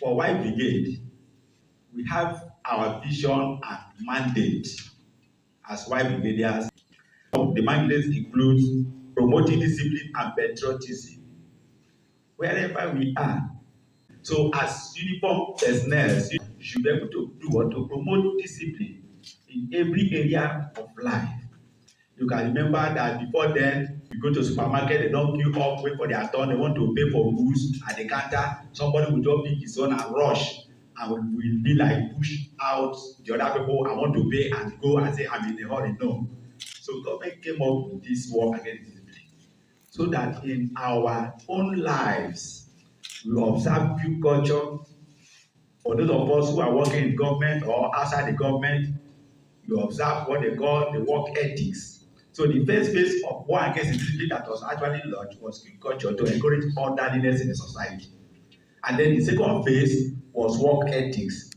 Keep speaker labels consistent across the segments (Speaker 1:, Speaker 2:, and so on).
Speaker 1: For Awhayi Brigade, we have our vision and mandate as Awhayi Brigadiers. The mandates includes promoting discipline and patriotism wherever we are. So as uniform personnel, you should be able to do what? To promote discipline in every area of life. You can remember that before then, you go to supermarket, they don't queue up, wait for their turn, they want to pay for goods at the counter. Somebody will just pick his own and rush and will be like push out the other people. I want to pay and go and say I'm in a hurry. No. So government came up with this war against discipline so that in our own lives we observe due culture. For those of us who are working in government or outside the government, you observe what they call the work ethics. So the first phase of war against discipline that was actually launched was due culture to encourage orderliness in the society. And then the second phase was work ethics,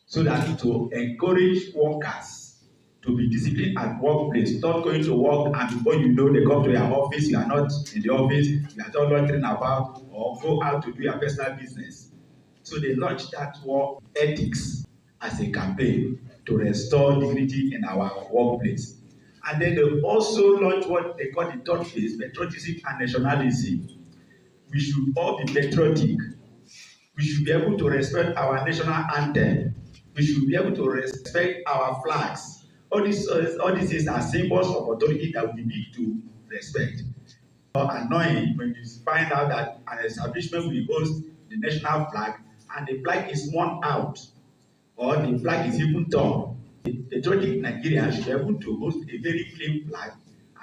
Speaker 1: so that to encourage workers to be disciplined at workplace, not going to work and before you know they come to your office, you are not in the office, you are just loitering about or go out to do your personal business. So they launched that work ethics as a campaign to restore dignity in our workplace. And then they also launched what they call the third phase, patriotism and nationalism. We should all be patriotic. We should be able to respect our national anthem. We should be able to respect our flags. All these things are symbols of authority that we need to respect. Annoying when you find out that an establishment will host the national flag and the flag is worn out or the flag is even torn. The patriotic Nigerians should be able to host a very clean flag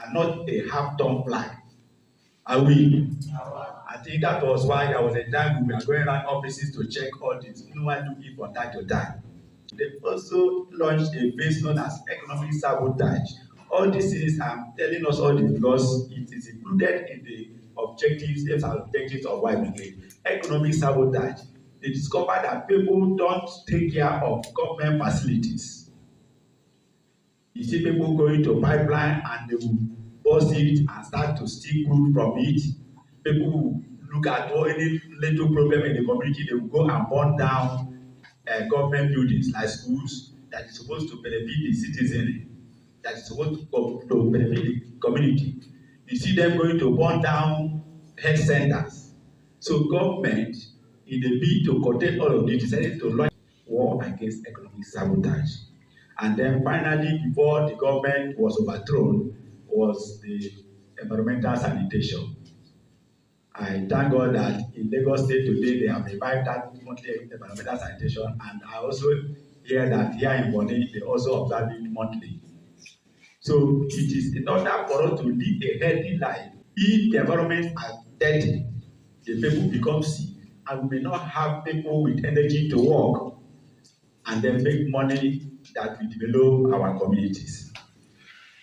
Speaker 1: and not a half-torn flag. Are we? I think that was why there was a time we were going around offices to check all this. No one do it from time to time. They also launched a phase known as economic sabotage. All these things, I'm telling us all this because it is included in the objectives, aims and objectives of Awhayi Brigade. Economic sabotage. They discovered that people don't take care of government facilities. You see people going to pipeline and they will bust it and start to steal crude from it. People will look at any little problem in the community, they will go and burn down government buildings like schools that is supposed to benefit the citizenry, that is supposed to benefit the community. You see them going to burn down health centers. So government, in the bid to curtail all of this, decided to launch war against economic sabotage. And then finally, before the government was overthrown, was the environmental sanitation. I thank God that in Lagos State today, they have revived that monthly environmental sanitation. And I also hear that here in Awhayi, they also observe it monthly. So it is in order for us to live a healthy life. If the environment are dirty, the people become sick, and we may not have people with energy to work and then make money that will develop our communities.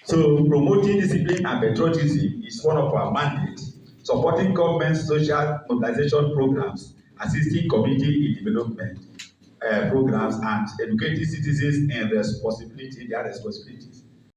Speaker 1: So promoting discipline and patriotism is one of our mandates. Supporting government social mobilization programs, assisting community in development programs, and educating citizens in their responsibilities.